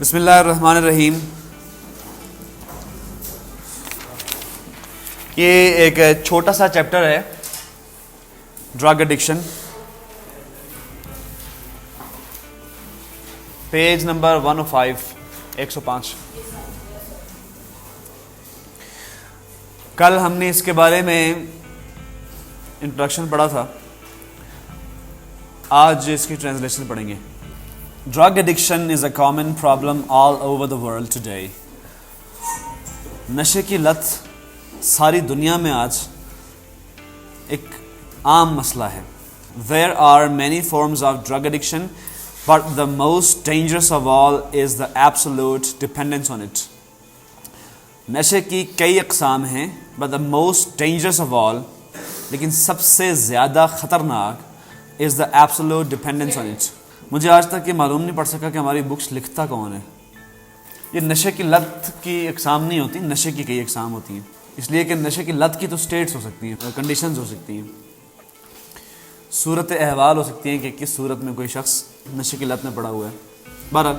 بسم اللہ الرحمن الرحیم۔ یہ ایک چھوٹا سا چیپٹر ہے، ڈرگ ایڈکشن، پیج نمبر 105 105۔ کل ہم نے اس کے بارے میں انٹروڈکشن پڑھا تھا، آج اس کی ٹرانسلیشن پڑھیں گے۔ Drug addiction is a common problem all over the world today. نشے کی لت ساری دنیا میں آج ایک عام مسئلہ ہے۔ There are many forms of drug addiction, but the most dangerous of all is the absolute dependence on it. نشے کی کئی اقسام ہیں، but the most dangerous of all، لیکن سب سے زیادہ خطرناک is the absolute dependence on it. مجھے آج تک یہ معلوم نہیں پڑ سکا کہ ہماری بکس لکھتا کون ہے۔ یہ نشے کی لت کی اقسام نہیں ہوتی، نشے کی کئی اقسام ہوتی ہیں، اس لیے کہ نشے کی لت کی تو سٹیٹس ہو سکتی ہیں، کنڈیشنز ہو سکتی ہیں، صورت احوال ہو سکتی ہیں کہ کس صورت میں کوئی شخص نشے کی لت میں پڑا ہوا ہے۔ بہرحال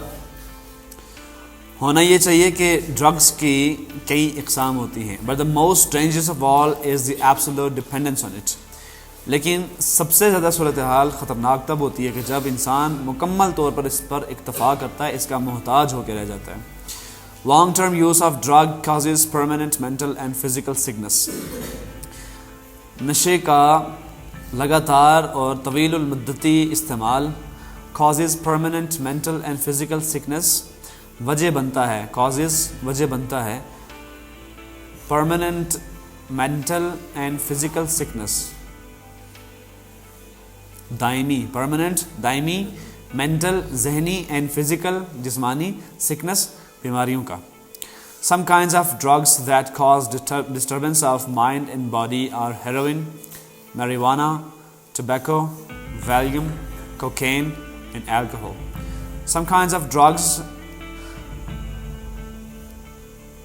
ہونا یہ چاہیے کہ ڈرگس کی کئی اقسام ہوتی ہیں، but the most dangerous of all is the absolute dependence on it. لیکن سب سے زیادہ صورتحال خطرناک تب ہوتی ہے کہ جب انسان مکمل طور پر اس پر اکتفا کرتا ہے، اس کا محتاج ہو کے رہ جاتا ہے۔ Long term use of drug causes permanent mental and physical sickness. نشے کا لگاتار اور طویل المدتی استعمال causes permanent mental and physical sickness, وجہ بنتا ہے permanent mental and physical sickness, دائمی مینٹل ذہنی اینڈ فزیکل جسمانی سکنس بیماریوں کا۔ Some kinds of drugs that cause disturbance of mind and body are heroin, marijuana, tobacco, Valium, cocaine, and alcohol. Some kinds of drugs،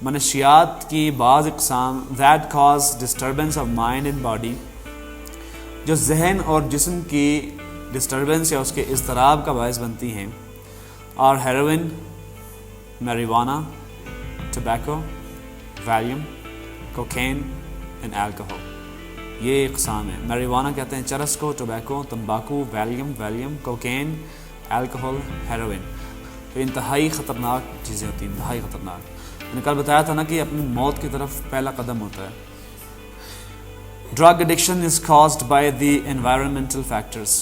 منشیات کی بعض اقسام that cause disturbance of mind and body، جو ذہن اور جسم کی ڈسٹربنس یا اس کے اضطراب کا باعث بنتی ہیں، اور heroin, marijuana, tobacco, Valium, cocaine and alcohol, یہ اقسام ہیں۔ میریوانا کہتے ہیں چرس کو، ٹبیکو تمباکو، ویلیوم کوکین، الکوہول ہیروئن۔ تو انتہائی خطرناک چیزیں ہوتی ہیں، انتہائی خطرناک۔ میں نے کل بتایا تھا نا کہ اپنی موت کی طرف پہلا قدم ہوتا ہے۔ Drug addiction is caused by the environmental factors.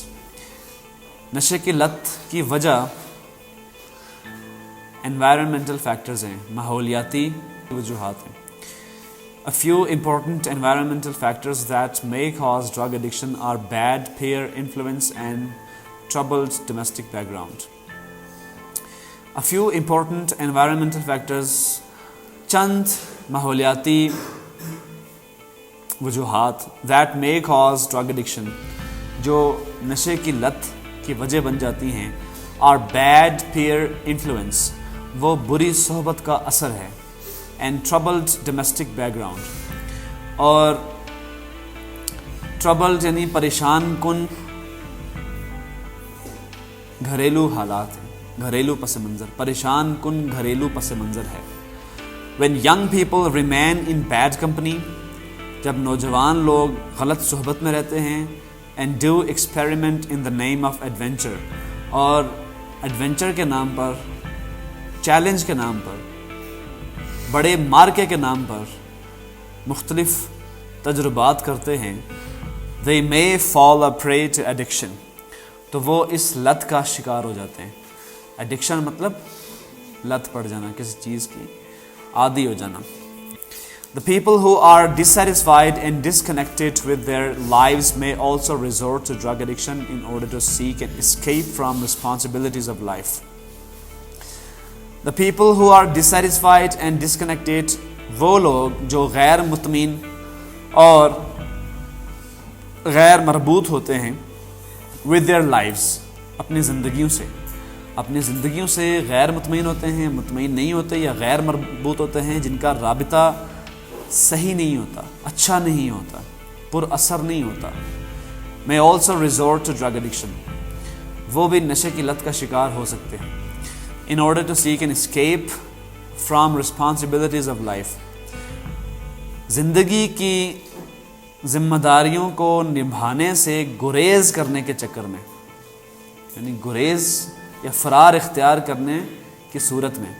نشے کی لت کی وجہ environmental factors ہیں، ماحولیاتی وجوہات ہیں۔ A few important environmental factors that may cause drug addiction are bad peer influence and troubled domestic background. A few important environmental factors، چند ماحولیاتی وجوہات that may cause drug addiction، جو نشے کی لت کی وجہ بن جاتی ہیں، are bad peer influence، وہ بری صحبت کا اثر ہے، and troubled domestic background، اور troubled یعنی پریشان کن گھریلو حالات ہیں، گھریلو پس منظر، پریشان کن گھریلو پس منظر ہے۔ when young people remain in bad company، جب نوجوان لوگ غلط صحبت میں رہتے ہیں، and do experiment in the name of adventure، اور ایڈونچر کے نام پر، چیلنج کے نام پر، بڑے مارکے کے نام پر مختلف تجربات کرتے ہیں، they may fall a prey to addiction، تو وہ اس لت کا شکار ہو جاتے ہیں۔ ایڈکشن مطلب لت پڑ جانا، کسی چیز کی عادی ہو جانا۔ The people who are dissatisfied and disconnected with their lives may also resort to drug addiction in order to seek an escape from responsibilities of life. The people who are dissatisfied and disconnected، وہ لوگ جو غیر مطمئن اور غیر مربوط ہوتے ہیں with their lives، اپنی زندگیوں سے غیر مطمئن ہوتے ہیں، مطمئن نہیں ہوتے یا غیر مربوط ہوتے ہیں، جن کا رابطہ صحیح نہیں ہوتا، اچھا نہیں ہوتا، پر اثر نہیں ہوتا، may also resort to drug addiction، وہ بھی نشے کی لت کا شکار ہو سکتے ہیں۔ in order to seek an escape from responsibilities of life. زندگی کی ذمہ داریوں کو نبھانے سے گریز کرنے کے چکر میں، یعنی گریز یا فرار اختیار کرنے کی صورت میں،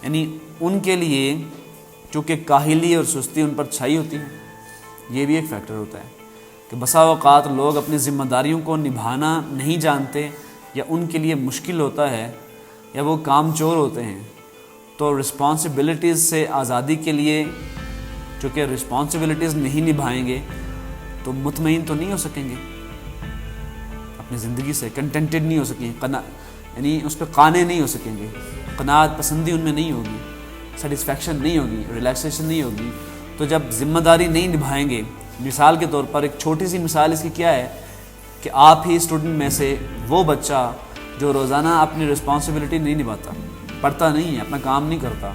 یعنی ان کے لیے چونکہ کاہلی اور سستی ان پر چھائی ہوتی ہے. یہ بھی ایک فیکٹر ہوتا ہے کہ بسا اوقات لوگ اپنی ذمہ داریوں کو نبھانا نہیں جانتے، یا ان کے لیے مشکل ہوتا ہے، یا وہ کام چور ہوتے ہیں. تو رسپانسبلٹیز سے آزادی کے لیے چونکہ رسپانسبلٹیز نہیں نبھائیں گے تو مطمئن تو نہیں ہو سکیں گے اپنی زندگی سے، کنٹینٹڈ نہیں ہو سکیں گے، یعنی اس پہ قانع نہیں ہو سکیں گے، قناعت پسندی ان میں نہیں ہوگی، سیٹسفیکشن نہیں ہوگی، ریلیکسیشن نہیں ہوگی. تو جب ذمہ داری نہیں نبھائیں گے، مثال کے طور پر ایک چھوٹی سی مثال اس کی کیا ہے کہ آپ ہی اسٹوڈنٹ میں سے وہ بچہ جو روزانہ اپنی رسپانسبلٹی نہیں نبھاتا، پڑھتا نہیں ہے، اپنا کام نہیں کرتا،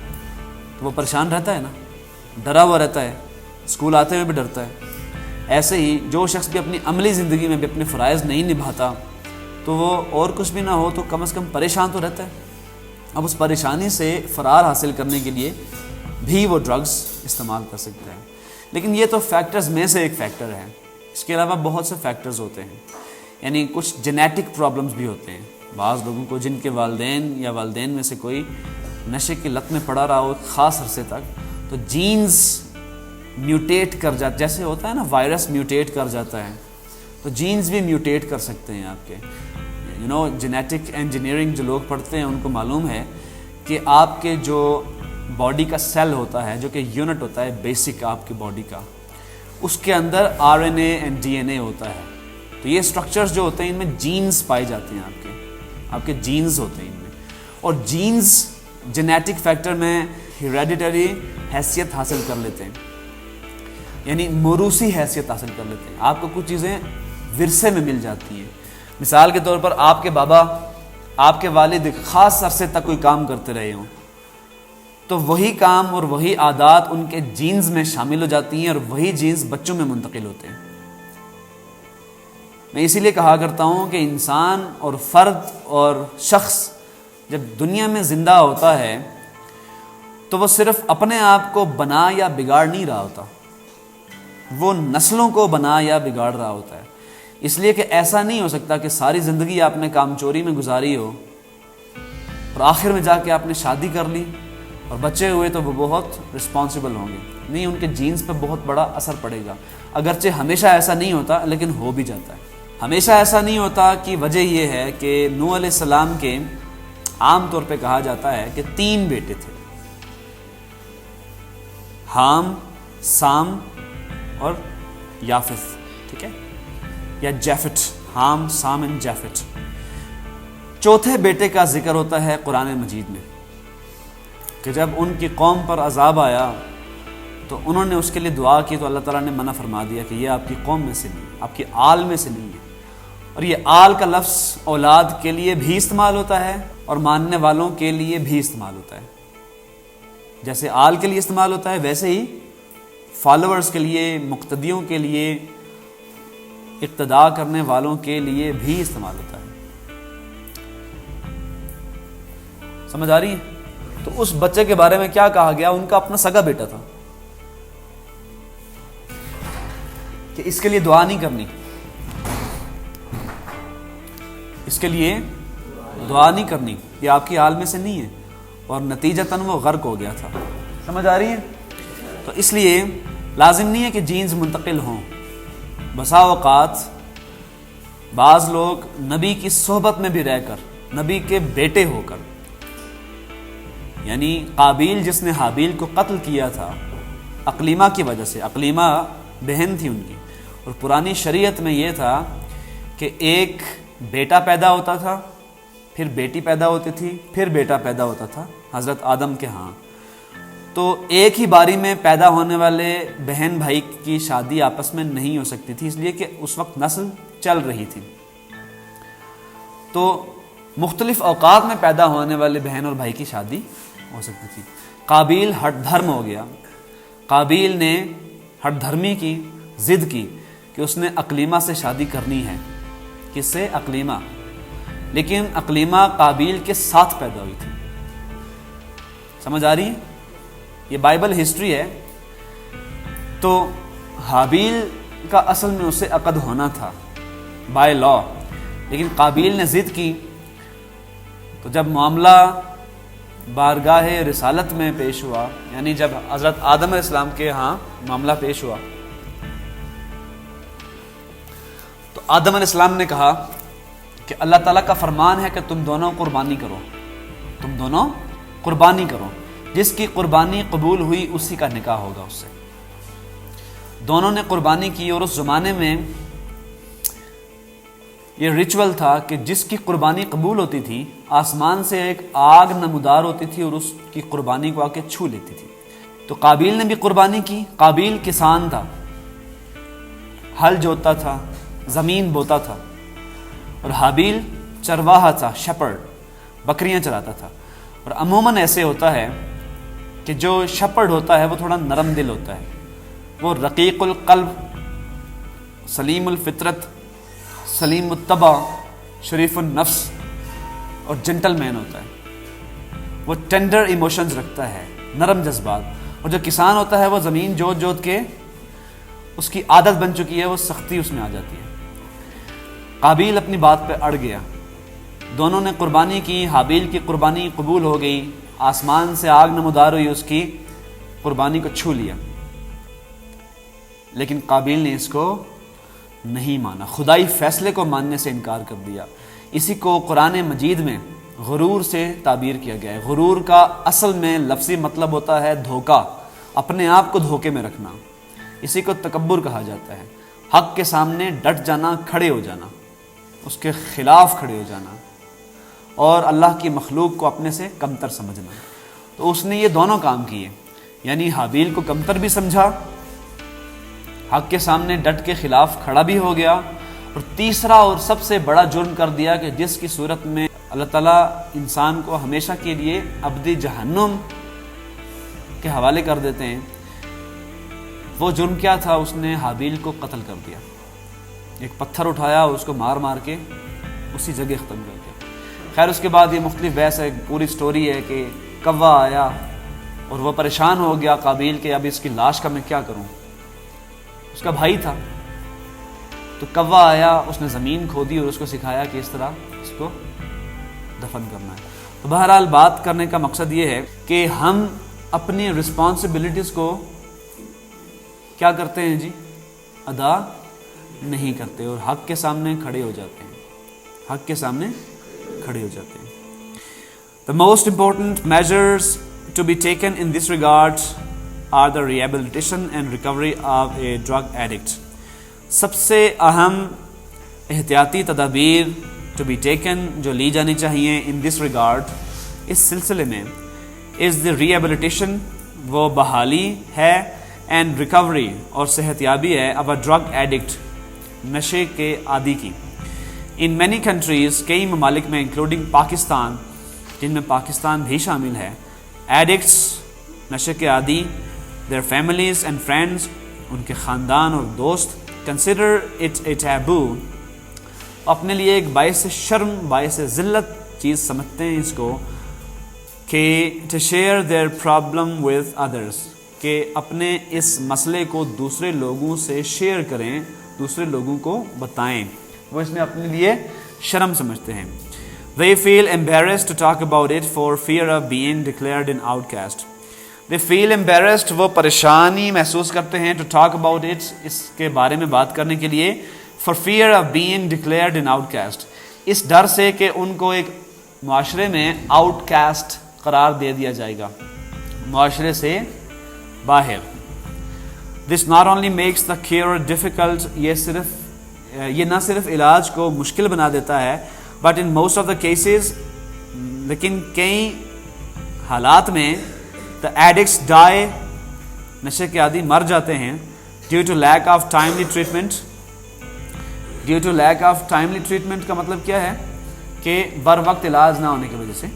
تو وہ پریشان رہتا ہے نا، ڈرا ہوا رہتا ہے، اسکول آتے ہوئے بھی ڈرتا ہے. ایسے ہی جو شخص بھی اپنی عملی زندگی میں بھی اپنے فرائض نہیں نبھاتا تو وہ اور کچھ بھی نہ ہو تو کم از کم پریشان تو رہتا ہے. اب اس پریشانی سے فرار حاصل کرنے کے لیے بھی وہ ڈرگز استعمال کر سکتا ہے. لیکن یہ تو فیکٹرز میں سے ایک فیکٹر ہے، اس کے علاوہ بہت سے فیکٹرز ہوتے ہیں. یعنی کچھ جینیٹک پرابلمز بھی ہوتے ہیں. بعض لوگوں کو جن کے والدین میں سے کوئی نشے کی لت میں پڑا رہا ہو خاص عرصے تک، تو جینز میوٹیٹ کر جاتا، جیسے ہوتا ہے نا وائرس میوٹیٹ کر جاتا ہے، تو جینز بھی میوٹیٹ کر سکتے ہیں آپ کے. جینیٹک انجینئرنگ جو لوگ پڑھتے ہیں ان کو معلوم ہے کہ آپ کے جو باڈی کا سیل ہوتا ہے، جو کہ یونٹ ہوتا ہے بیسک آپ کی باڈی کا، اس کے اندر RNA اینڈ DNA ہوتا ہے. تو یہ اسٹرکچرز جو ہوتے ہیں ان میں جینز پائے جاتے ہیں، آپ کے جینز ہوتے ہیں ان میں. اور جینز جینیٹک فیکٹر میں ہیریڈیٹری حیثیت حاصل کر لیتے ہیں، یعنی موروثی حیثیت حاصل کر لیتے ہیں. آپ کو کچھ چیزیں ورثے میں مل جاتی ہیں. مثال کے طور پر آپ کے بابا، آپ کے والد خاص عرصے تک کوئی کام کرتے رہے ہوں، تو وہی کام اور وہی عادات ان کے جینز میں شامل ہو جاتی ہیں، اور وہی جینز بچوں میں منتقل ہوتے ہیں. میں اسی لیے کہا کرتا ہوں کہ انسان اور فرد اور شخص جب دنیا میں زندہ ہوتا ہے تو وہ صرف اپنے آپ کو بنا یا بگاڑ نہیں رہا ہوتا، وہ نسلوں کو بنا یا بگاڑ رہا ہوتا ہے. اس لیے کہ ایسا نہیں ہو سکتا کہ ساری زندگی آپ نے کام چوری میں گزاری ہو اور آخر میں جا کے آپ نے شادی کر لی اور بچے ہوئے تو وہ بہت رسپانسبل ہوں گے. نہیں، ان کے جینز پہ بہت بڑا اثر پڑے گا. اگرچہ ہمیشہ ایسا نہیں ہوتا لیکن ہو بھی جاتا ہے. ہمیشہ ایسا نہیں ہوتا کی وجہ یہ ہے کہ نوح علیہ السلام کے عام طور پہ کہا جاتا ہے کہ 3 بیٹے تھے، حام، سام اور یافت، ٹھیک ہے، یا جیفٹ، حام، سام اینڈ جیفٹ. چوتھے بیٹے کا ذکر ہوتا ہے قرآن مجید میں کہ جب ان کی قوم پر عذاب آیا تو انہوں نے اس کے لیے دعا کی تو اللہ تعالیٰ نے منع فرما دیا کہ یہ آپ کی قوم میں سے نہیں، آپ کی آل میں سے نہیں ہے. اور یہ آل کا لفظ اولاد کے لیے بھی استعمال ہوتا ہے اور ماننے والوں کے لیے بھی استعمال ہوتا ہے. جیسے آل کے لیے استعمال ہوتا ہے ویسے ہی فالوورز کے لیے، مقتدیوں کے لیے، اقتداء کرنے والوں کے لیے بھی استعمال ہوتا ہے. سمجھ آ رہی ہے؟ تو اس بچے کے بارے میں کیا کہا گیا؟ ان کا اپنا سگا بیٹا تھا کہ اس کے لیے دعا نہیں کرنی، اس کے لیے دعا نہیں کرنی، یہ آپ کی حال میں سے نہیں ہے، اور نتیجتاً وہ غرق ہو گیا تھا. سمجھ آ رہی ہے؟ تو اس لیے لازم نہیں ہے کہ جینز منتقل ہوں. بسا اوقات بعض لوگ نبی کی صحبت میں بھی رہ کر، نبی کے بیٹے ہو کر، یعنی قابیل جس نے حابیل کو قتل کیا تھا اقلیمہ کی وجہ سے، اقلیمہ بہن تھی ان کی، اور پرانی شریعت میں یہ تھا کہ ایک بیٹا پیدا ہوتا تھا، پھر بیٹی پیدا ہوتی تھی، پھر بیٹا پیدا ہوتا تھا حضرت آدم کے ہاں. تو ایک ہی باری میں پیدا ہونے والے بہن بھائی کی شادی آپس میں نہیں ہو سکتی تھی، اس لیے کہ اس وقت نسل چل رہی تھی. تو مختلف اوقات میں پیدا ہونے والے بہن اور بھائی کی شادی ہو سکتی تھی. قابیل ہٹ دھرم ہو گیا. قابیل نے ہٹ دھرمی کی ضد کی کہ اس نے اقلیمہ سے شادی کرنی ہے. کس سے؟ اقلیمہ. لیکن اقلیمہ قابیل کے ساتھ پیدا ہوئی تھی. سمجھ آ رہی ہے؟ یہ بائبل ہسٹری ہے. تو حابیل کا اصل میں اسے عقد ہونا تھا بائی لا، لیکن قابیل نے ضد کی. تو جب معاملہ بارگاہ رسالت میں پیش ہوا، یعنی جب حضرت آدم علیہ السلام کے ہاں معاملہ پیش ہوا، تو آدم علیہ السلام نے کہا کہ اللہ تعالیٰ کا فرمان ہے کہ تم دونوں قربانی کرو، تم دونوں قربانی کرو. جس کی قربانی قبول ہوئی اسی کا نکاح ہوگا اس سے. دونوں نے قربانی کی، اور اس زمانے میں یہ ریچول تھا کہ جس کی قربانی قبول ہوتی تھی آسمان سے ایک آگ نمودار ہوتی تھی اور اس کی قربانی کو آ کے چھو لیتی تھی. تو قابیل نے بھی قربانی کی. قابیل کسان تھا، ہل جوتتا تھا، زمین بوتا تھا، اور حابیل چرواہا تھا، شپرڈ، بکریاں چراتا تھا. اور عموماً ایسے ہوتا ہے کہ جو شپرڈ ہوتا ہے وہ تھوڑا نرم دل ہوتا ہے، وہ رقیق القلب، سلیم الفطرت، سلیم الطبع، شریف النفس اور جنٹل مین ہوتا ہے. وہ ٹینڈر ایموشنز رکھتا ہے، نرم جذبات. اور جو کسان ہوتا ہے وہ زمین جوت جوت کے اس کی عادت بن چکی ہے، وہ سختی اس میں آ جاتی ہے. قابیل اپنی بات پہ اڑ گیا. دونوں نے قربانی کی، حابیل کی قربانی قبول ہو گئی، آسمان سے آگ نمودار ہوئی، اس کی قربانی کو چھو لیا. لیکن قابیل نے اس کو نہیں مانا، خدائی فیصلے کو ماننے سے انکار کر دیا. اسی کو قرآن مجید میں غرور سے تعبیر کیا گیا ہے. غرور کا اصل میں لفظی مطلب ہوتا ہے دھوکہ، اپنے آپ کو دھوکے میں رکھنا. اسی کو تکبر کہا جاتا ہے. حق کے سامنے ڈٹ جانا، کھڑے ہو جانا، اس کے خلاف کھڑے ہو جانا، اور اللہ کی مخلوق کو اپنے سے کمتر سمجھنا. تو اس نے یہ دونوں کام کیے، یعنی حابیل کو کمتر بھی سمجھا، حق کے سامنے ڈٹ کے خلاف کھڑا بھی ہو گیا، اور تیسرا اور سب سے بڑا جرم کر دیا کہ جس کی صورت میں اللہ تعالیٰ انسان کو ہمیشہ کے لیے ابدی جہنم کے حوالے کر دیتے ہیں. وہ جرم کیا تھا؟ اس نے حابیل کو قتل کر دیا. ایک پتھر اٹھایا، اس کو مار مار کے اسی جگہ ختم کر دیا. خیر اس کے بعد یہ مختلف بحث ہے، پوری سٹوری ہے کہ کوا آیا اور وہ پریشان ہو گیا قابیل کہ اب اس کی لاش کا میں کیا کروں. اس کا بھائی تھا. تو کوا آیا، اس نے زمین کھودی اور اس کو سکھایا کہ اس طرح اس کو دفن کرنا ہے. تو بہرحال بات کرنے کا مقصد یہ ہے کہ ہم اپنی رسپانسبلٹیز کو کیا کرتے ہیں جی؟ ادا نہیں کرتے، اور حق کے سامنے کھڑے ہو جاتے ہیں. حق کے سامنے کھڑے ہو جاتے ہیں. The most important measures to be taken in this regard are the rehabilitation and recovery of a drug addict. سب سے اہم احتیاطی تدابیر to be taken جو لی جانی چاہیے in this regard اس سلسلے میں is the rehabilitation، وہ بحالی ہے، and recovery اور صحت یابی ہے of a drug addict، نشے کے عادی کی. In many countries، کئی ممالک میں انکلوڈنگ پاکستان، جن میں پاکستان بھی شامل ہے، addicts نشے کے عادی، their families and friends، ان کے خاندان اور دوست، consider it a taboo، اپنے لیے ایک باعث شرم، باعث ذلت چیز سمجھتے ہیں اس کو، کہ to share their problem with others، کہ اپنے اس مسئلے کو دوسرے لوگوں سے شیئر کریں، دوسرے لوگوں کو بتائیں. وہ اس میں اپنے لیے شرم سمجھتے ہیں. They feel embarrassed to talk about it for fear of being declared an outcast. They feel embarrassed، وہ پریشانی محسوس کرتے ہیں to talk about it، اس کے بارے میں بات کرنے کے لیے، for fear of being declared an outcast، اس ڈر سے کہ ان کو ایک معاشرے میں آؤٹ کاسٹ قرار دے دیا جائے گا، معاشرے سے باہر. This not only makes the cure difficult، یہ نہ صرف علاج کو مشکل بنا دیتا ہے، but in most of the cases، لیکن کئی حالات میں the addicts die، نشے کے عادی مر جاتے ہیں، due to lack of timely treatment. Due to lack of timely treatment کا مطلب کیا ہے؟ کہ بر وقت علاج نہ ہونے کی وجہ سے،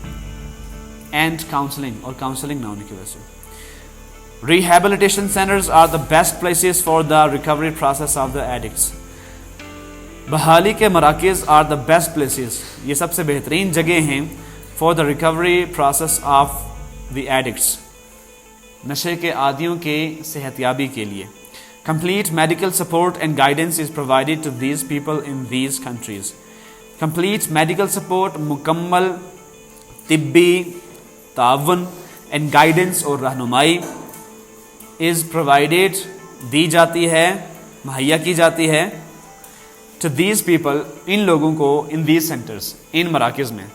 اینڈ کاؤنسلنگ، اور کاؤنسلنگ نہ ہونے کی وجہ سے. Rehabilitation centers are the best places for the recovery process of the addicts. بحالی کے مراکز آر دا بیسٹ پلیسز، یہ سب سے بہترین جگہ ہیں for the recovery process of the addicts, نشے کے عادیوں کے صحت یابی کے لیے. Complete medical support and guidance is provided to these people in these countries. Complete medical support, مکمل طبی تعاون اینڈ گائیڈنس اور رہنمائی از پرووائڈیڈ، دی جاتی ہے، مہیا کی جاتی ہے ٹو دیز پیپل، ان لوگوں کو، ان دیز سینٹرز، ان مراکز میں.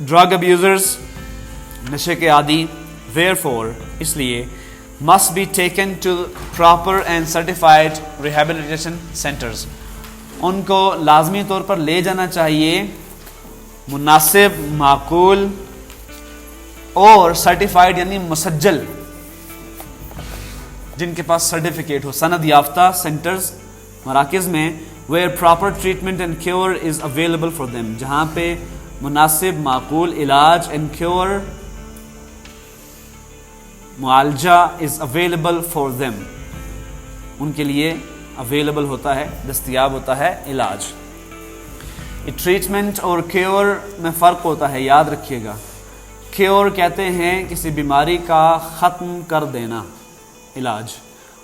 ڈرگ ابیوزرز، نشے کے عادی، ویئر فور، اس لیے must be taken to proper and certified rehabilitation centers، ان کو لازمی طور پر لے جانا چاہیے مناسب، معقول اور سرٹیفائڈ یعنی مسجل، جن کے پاس سرٹیفکیٹ ہو، سند یافتہ سینٹرز، مراکز میں where proper treatment and cure is available for them، جہاں پہ مناسب، معقول علاج and cure، معالجہ is available for them، ان کے لیے available ہوتا ہے، دستیاب ہوتا ہے علاج. ٹریٹمنٹ اور کیور میں فرق ہوتا ہے، یاد رکھیے گا. کیور کہتے ہیں کسی بیماری کا ختم کر دینا، علاج،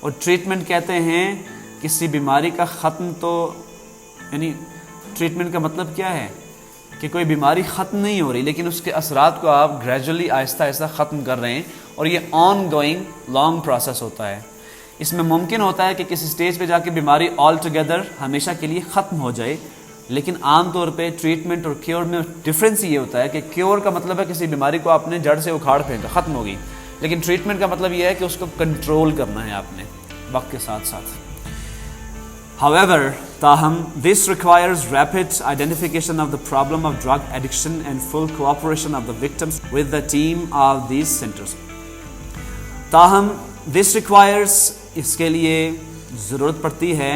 اور ٹریٹمنٹ کہتے ہیں کسی بیماری کا ختم، تو یعنی ٹریٹمنٹ کا مطلب کیا ہے کہ کوئی بیماری ختم نہیں ہو رہی لیکن اس کے اثرات کو آپ گریجولی آہستہ آہستہ ختم کر رہے ہیں، اور یہ آن گوئنگ لانگ پروسیس ہوتا ہے. اس میں ممکن ہوتا ہے کہ کسی سٹیج پہ جا کے بیماری آل ٹوگیدر ہمیشہ کے لیے ختم ہو جائے، لیکن عام طور پہ ٹریٹمنٹ اور کیور میں ڈفرینس یہ ہوتا ہے کہ کیور کا مطلب ہے کسی بیماری کو آپ نے جڑ سے اکھاڑ پھینکا، ختم ہو گئی، لیکن ٹریٹمنٹ کا مطلب یہ ہے کہ اس کو کنٹرول کرنا ہے آپ نے وقت کے ساتھ ساتھ. However، تاہم this requires rapid identification of the problem of drug addiction and full cooperation of the victims with the team of these centers. تاہم this requires، اس کے لیے ضرورت پڑتی ہے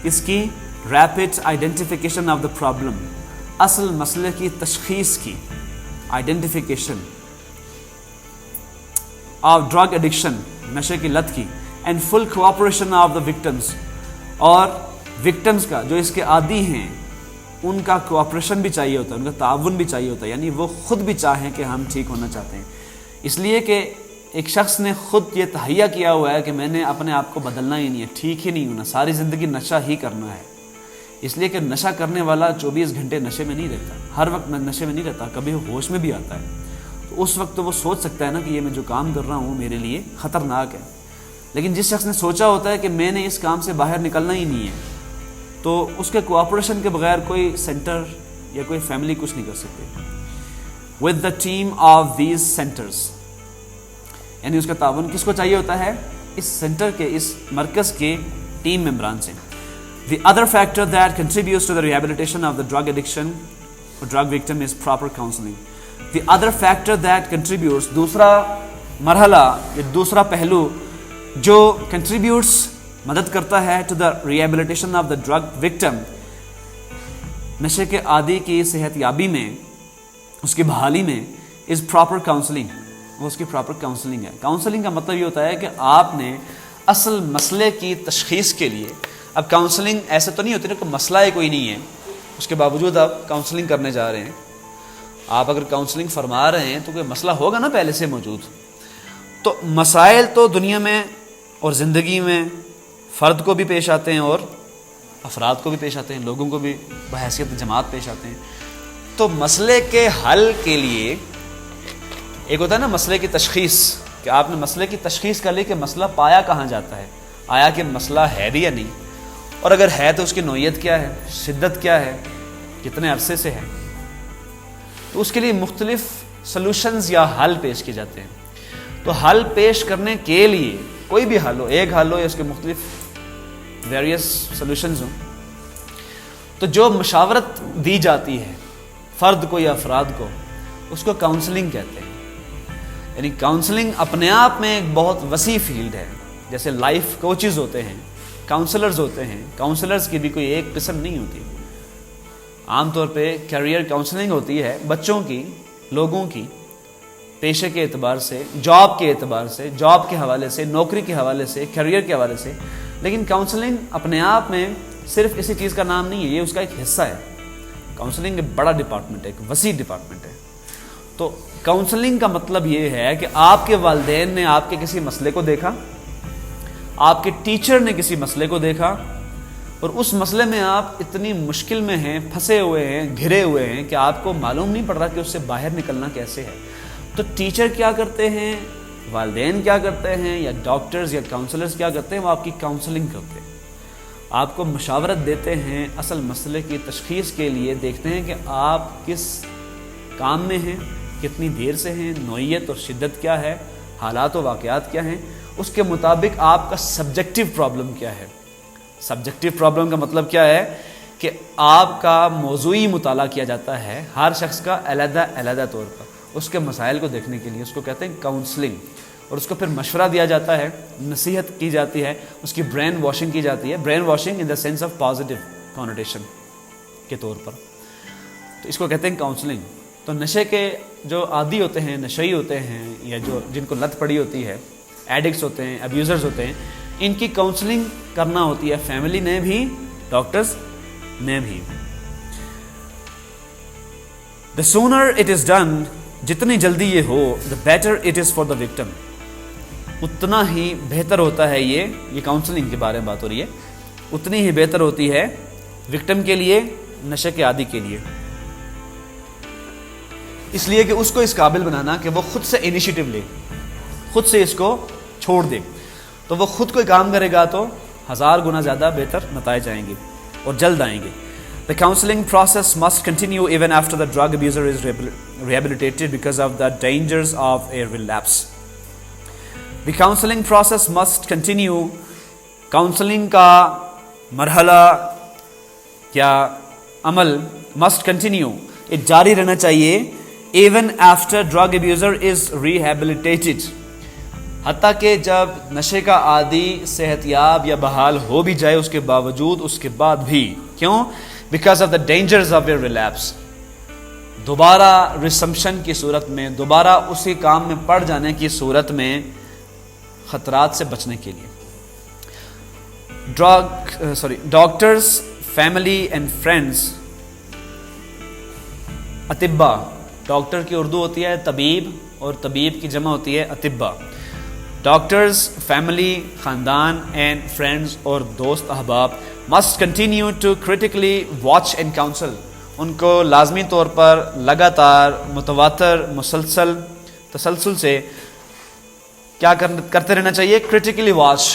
اس کی rapid identification of the problem، اصل مسئلے کی تشخیص کی، identification of drug addiction، نشے کی لت کی، and full cooperation of the victims، اور وکٹمز کا، جو اس کے عادی ہیں، ان کا کوآپریشن بھی چاہیے ہوتا ہے، ان کا تعاون بھی چاہیے ہوتا ہے، یعنی وہ خود بھی چاہیں کہ ہم ٹھیک ہونا چاہتے ہیں، اس لیے کہ ایک شخص نے خود یہ تہیہ کیا ہوا ہے کہ میں نے اپنے آپ کو بدلنا ہی نہیں ہے، ٹھیک ہی نہیں ہونا، ساری زندگی نشہ ہی کرنا ہے. اس لیے کہ نشہ کرنے والا 24 گھنٹے نشے میں نہیں رہتا، ہر وقت نشے میں نہیں رہتا، کبھی ہوش میں بھی آتا ہے، تو اس وقت تو وہ سوچ سکتا ہے نا کہ یہ میں جو کام کر رہا ہوں میرے لیے خطرناک ہے. لیکن جس شخص نے سوچا ہوتا ہے کہ میں نے اس کام سے باہر نکلنا ہی نہیں ہے، تو اس کے کوآپریشن کے بغیر کوئی سینٹر یا کوئی فیملی کچھ نہیں کر سکتے. with the team of these centers، یعنی اس کا تعاون کس کو چاہیے ہوتا ہے؟ اس سینٹر کے، اس مرکز کے ٹیم ممبران سے. the other factor that contributes to the rehabilitation of the drug addiction or drug victim is proper counseling. the other factor that contributes، دوسرا مرحلہ یا دوسرا پہلو جو contributes، مدد کرتا ہے to the rehabilitation of the drug victim، نشے کے عادی کی صحت یابی میں، اس کی بحالی میں، is proper counseling، وہ اس کی پراپر کاؤنسلنگ ہے. کاؤنسلنگ کا مطلب یہ ہوتا ہے کہ آپ نے اصل مسئلے کی تشخیص کے لیے، اب کاؤنسلنگ ایسے تو نہیں ہوتی نا کہ مسئلہ ہی کوئی نہیں ہے، اس کے باوجود آپ کاؤنسلنگ کرنے جا رہے ہیں. آپ اگر کاؤنسلنگ فرما رہے ہیں تو کوئی مسئلہ ہوگا نا پہلے سے موجود. تو مسائل تو دنیا میں اور زندگی میں فرد کو بھی پیش آتے ہیں اور افراد کو بھی پیش آتے ہیں، لوگوں کو بھی بحیثیت جماعت پیش آتے ہیں. تو مسئلے کے حل کے لیے ایک ہوتا ہے نا مسئلے کی تشخیص، کہ آپ نے مسئلے کی تشخیص کر لی کہ مسئلہ پایا کہاں جاتا ہے، آیا کہ مسئلہ ہے بھی یا نہیں، اور اگر ہے تو اس کی نوعیت کیا ہے، شدت کیا ہے، کتنے عرصے سے ہے. تو اس کے لیے مختلف سلوشنز یا حل پیش کیے جاتے ہیں. تو حل پیش کرنے کے لیے کوئی بھی حل ہو، ایک حل ہو یا اس کے مختلف ویریس سلوشنز ہوں، تو جو مشاورت دی جاتی ہے فرد کو یا افراد کو، اس کو کاؤنسلنگ کہتے ہیں. یعنی کاؤنسلنگ اپنے آپ میں ایک بہت وسیع فیلڈ ہے. جیسے لائف کوچز ہوتے ہیں، کاؤنسلرز ہوتے ہیں، کاؤنسلرز کی بھی کوئی ایک قسم نہیں ہوتی. عام طور پہ کیریئر کاؤنسلنگ ہوتی ہے بچوں کی، لوگوں کی، پیشے کے اعتبار سے، جاب کے اعتبار سے، جاب کے حوالے سے، نوکری کے حوالے سے، کیریئر کے حوالے سے. لیکن کاؤنسلنگ اپنے آپ میں صرف اسی چیز کا نام نہیں ہے، یہ اس کا ایک حصہ ہے. کاؤنسلنگ ایک بڑا ڈپارٹمنٹ ہے، ایک وسیع ڈپارٹمنٹ ہے. تو کاؤنسلنگ کا مطلب یہ ہے کہ آپ کے والدین نے آپ کے کسی مسئلے کو دیکھا، آپ کے ٹیچر نے کسی مسئلے کو دیکھا، اور اس مسئلے میں آپ اتنی مشکل میں ہیں، پھنسے ہوئے ہیں، گھرے ہوئے ہیں کہ آپ کو معلوم نہیں پڑ رہا کہ اس سے باہر نکلنا کیسے ہے. تو ٹیچر کیا کرتے ہیں، والدین کیا کرتے ہیں، یا ڈاکٹرز یا کاؤنسلرز کیا کرتے ہیں، وہ آپ کی کاؤنسلنگ کرتے ہیں، آپ کو مشاورت دیتے ہیں اصل مسئلے کی تشخیص کے لیے. دیکھتے ہیں کہ آپ کس کام میں ہیں، کتنی دیر سے ہیں، نوعیت اور شدت کیا ہے، حالات و واقعات کیا ہیں، اس کے مطابق آپ کا سبجیکٹیو پرابلم کیا ہے. سبجیکٹیو پرابلم کا مطلب کیا ہے کہ آپ کا موضوعی مطالعہ کیا جاتا ہے ہر شخص کا علیحدہ علیحدہ طور پر اس کے مسائل کو دیکھنے کے لیے. اس کو کہتے ہیں کاؤنسلنگ. اور اس کو پھر مشورہ دیا جاتا ہے، نصیحت کی جاتی ہے، اس کی برین واشنگ کی جاتی ہے. Brain washing in the sense of positive connotation کے طور پر. تو اس کو کہتے ہیں کاؤنسلنگ. تو نشے کے جو عادی ہوتے ہیں، نشئی ہوتے ہیں، یا جو جن کو لت پڑی ہوتی ہے، ایڈکٹس ہوتے ہیں، ابیوزرز ہوتے ہیں، ان کی کاؤنسلنگ کرنا ہوتی ہے فیملی نے بھی، ڈاکٹرز نے بھی. The sooner it is done, جتنی جلدی یہ ہو, the better it is for the victim. اتنا ہی بہتر ہوتا ہے یہ کاؤنسلنگ کے بارے میں بات ہو رہی ہے، اتنی ہی بہتر ہوتی ہے وکٹم کے لیے، نشے کے عادی کے لیے. اس لیے کہ اس کو اس قابل بنانا کہ وہ خود سے انیشیٹو لے، خود سے اس کو چھوڑ دے. تو وہ خود کوئی کام کرے گا تو 1000 گنا زیادہ بہتر نتائج آئیں گے اور جلد آئیں گے. The counseling process must continue even after the drug abuser is rehabilitated because of the dangers of a relapse. The counseling process must continue. Counseling کا مرحلہ یا عمل must continue. یہ جاری رہنا چاہیے even after drug abuser is rehabilitated. حتیٰ کہ جب نشے کا عادی صحت یاب یا بحال ہو بھی جائے اس کے باوجود، اس کے بعد بھی. کیوں؟ Because of the dangers of a relapse. دوبارہ ریسمپشن کی صورت میں، دوبارہ اسی کام میں پڑ جانے کی صورت میں خطرات سے بچنے کے لیے. ڈاکٹرز، فیملی اینڈ فرینڈز، اطباء. ڈاکٹر کی اردو ہوتی ہے طبیب، اور طبیب کی جمع ہوتی ہے اطباء. ڈاکٹرز، فیملی، خاندان اینڈ فرینڈز اور دوست احباب must continue to critically watch and counsel. ان کو لازمی طور پر لگاتار، متواتر، تسلسل سے کیا کرتے رہنا چاہیے؟ critically watch.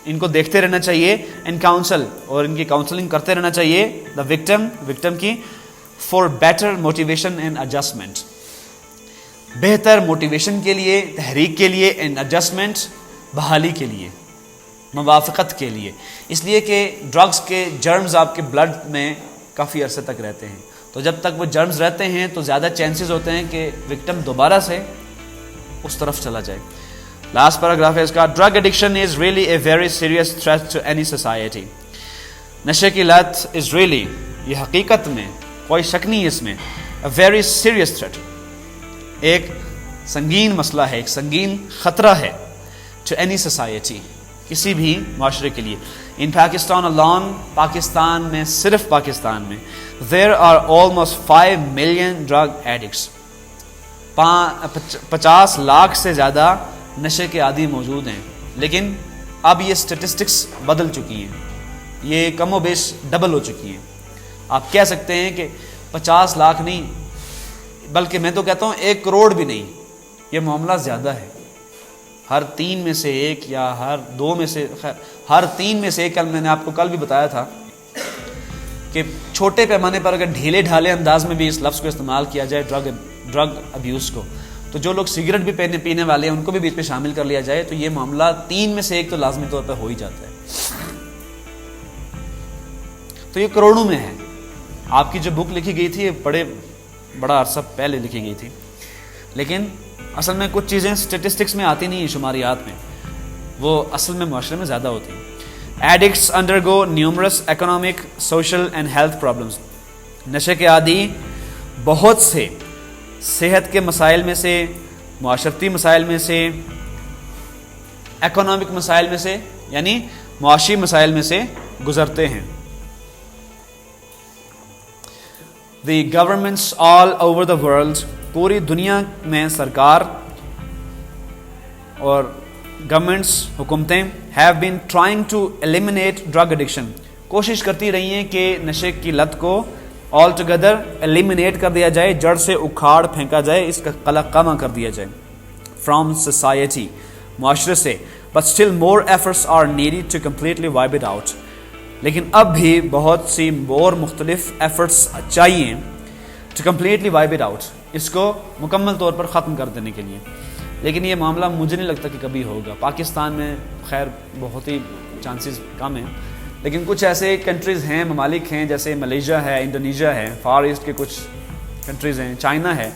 ان کو دیکھتے رہنا چاہیے and counsel، اور ان کی کاؤنسلنگ کرتے رہنا چاہیے the victim کی for better motivation and adjustment. بہتر موٹیویشن کے لیے، تحریک کے لیے، and adjustment، بحالی کے لیے، موافقت کے لیے. اس لیے کہ ڈرگز کے جرمز آپ کے بلڈ میں کافی عرصے تک رہتے ہیں. تو جب تک وہ جرمز رہتے ہیں تو زیادہ چانسز ہوتے ہیں کہ وکٹم دوبارہ سے اس طرف چلا جائے. لاسٹ پیراگراف ہے اس کا. Drug addiction is really a very serious threat to any society. نشے کی لت از ریئلی، یہ حقیقت میں کوئی شک نہیں اس میں، اے ویری سیریس تھریٹ، ایک سنگین مسئلہ ہے، ایک سنگین خطرہ ہے ٹو اینی سوسائٹی، کسی بھی معاشرے کے لیے. ان پاکستان alone، پاکستان میں، صرف پاکستان میں، there are almost 5 million drug addicts. 50 lakh سے زیادہ نشے کے عادی موجود ہیں. لیکن اب یہ سٹیٹسٹکس بدل چکی ہیں، یہ کم و بیش ڈبل ہو چکی ہیں. آپ کہہ سکتے ہیں کہ 50 لاکھ نہیں، بلکہ میں تو کہتا ہوں 1 کروڑ بھی نہیں. یہ معاملہ زیادہ ہے. ہر 3 میں سے 1 یا ہر 2 میں سے، خیر ہر 3 میں سے 1. کل میں نے آپ کو کل بھی بتایا تھا کہ چھوٹے پیمانے پر اگر ڈھیلے ڈھالے انداز میں بھی اس لفظ کو استعمال کیا جائے ڈرگ ابیوز کو، تو جو لوگ سگریٹ بھی پینے والے ہیں ان کو بھی بیچ میں شامل کر لیا جائے تو یہ معاملہ 3 میں سے 1 تو لازمی طور پر ہو ہی جاتا ہے. تو یہ کروڑوں میں ہے. آپ کی جو بک لکھی گئی تھی یہ بڑا عرصہ پہلے لکھی گئی تھی، لیکن اصل میں کچھ چیزیں اسٹیٹسٹکس میں آتی نہیں ہیں، شماریات میں، وہ اصل میں معاشرے میں زیادہ ہوتی ہیں. Addicts undergo numerous economic, social and health problems. نشے کے عادی بہت سے صحت کے مسائل میں سے، معاشرتی مسائل میں سے، اکنامک مسائل میں سے، یعنی معاشی مسائل میں سے گزرتے ہیں. The governments all over the world, پوری دنیا میں سرکار اور گورنمنٹس حکومتیں have been trying to eliminate drug addiction, کوشش کرتی رہی ہیں کہ نشے کی لت کو آل ٹوگیدر ایلیمینیٹ کر دیا جائے, جڑ سے اکھاڑ پھینکا جائے, اس کا قلقامہ کر دیا جائے فرام سوسائٹی, معاشرے سے. But still more efforts are needed to completely wipe it out. لیکن اب بھی بہت سی اور مختلف ایفرٹس چاہیے to completely wipe it out, اس کو مکمل طور پر ختم کر دینے کے لیے. لیکن یہ معاملہ مجھے نہیں لگتا کہ کبھی ہوگا. پاکستان میں خیر بہت ہی چانسز کم ہیں, لیکن کچھ ایسے کنٹریز ہیں, ممالک ہیں, جیسے ملیشیا ہے, انڈونیشیا ہے, فار ایسٹ کے کچھ کنٹریز ہیں, چائنا ہے,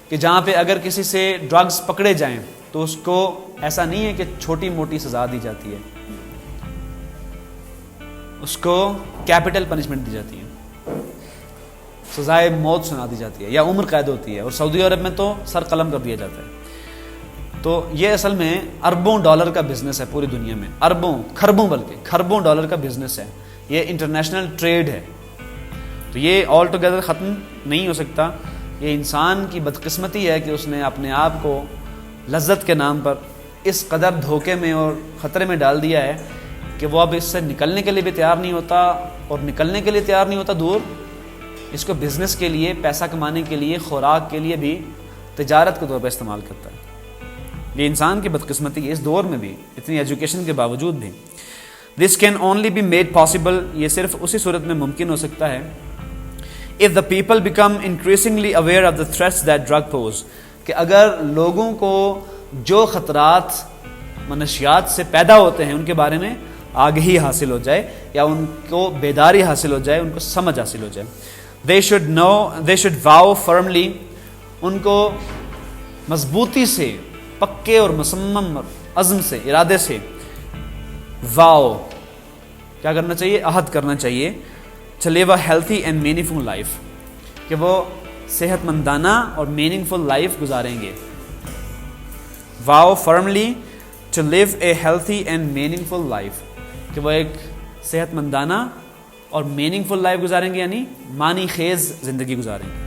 کہ جہاں پہ اگر کسی سے ڈرگز پکڑے جائیں تو اس کو ایسا نہیں ہے کہ چھوٹی موٹی سزا دی جاتی ہے, اس کو کیپٹل پنشمنٹ دی جاتی ہے, سزائے موت سنا دی جاتی ہے یا عمر قید ہوتی ہے, اور سعودی عرب میں تو سر قلم کر دیا جاتا ہے. تو یہ اصل میں اربوں ڈالر کا بزنس ہے پوری دنیا میں, اربوں کھربوں بلکہ کھربوں ڈالر کا بزنس ہے, یہ انٹرنیشنل ٹریڈ ہے. تو یہ آل ٹوگیدر ختم نہیں ہو سکتا. یہ انسان کی بدقسمتی ہے کہ اس نے اپنے آپ کو لذت کے نام پر اس قدر دھوکے میں اور خطرے میں ڈال دیا ہے کہ وہ اب اس سے نکلنے کے لیے بھی تیار نہیں ہوتا, اور نکلنے کے لیے تیار نہیں ہوتا دور, اس کو بزنس کے لیے, پیسہ کمانے کے لیے, خوراک کے لیے بھی تجارت کے طور پر استعمال کرتا ہے. یہ انسان کی بدقسمتی ہے اس دور میں بھی, اتنی ایجوکیشن کے باوجود بھی. This can only be made possible, یہ صرف اسی صورت میں ممکن ہو سکتا ہے if the people become increasingly aware of the threats that drug pose, کہ اگر لوگوں کو جو خطرات منشیات سے پیدا ہوتے ہیں ان کے بارے میں آگہی حاصل ہو جائے, یا ان کو بیداری حاصل ہو جائے, ان کو سمجھ حاصل ہو جائے. they should vow firmly, ان کو مضبوطی سے, پکے اور مصمم عزم سے, ارادے سے vow کیا کرنا چاہیے, عہد کرنا چاہیے, to live a healthy and meaningful life, کہ وہ صحت مندانہ اور میننگ فل لائف گزاریں گے. vow firmly to live a healthy and meaningful life, کہ وہ ایک صحت مندانہ اور میننگ فل لائف گزاریں گے, یعنی معنی خیز زندگی گزاریں گے.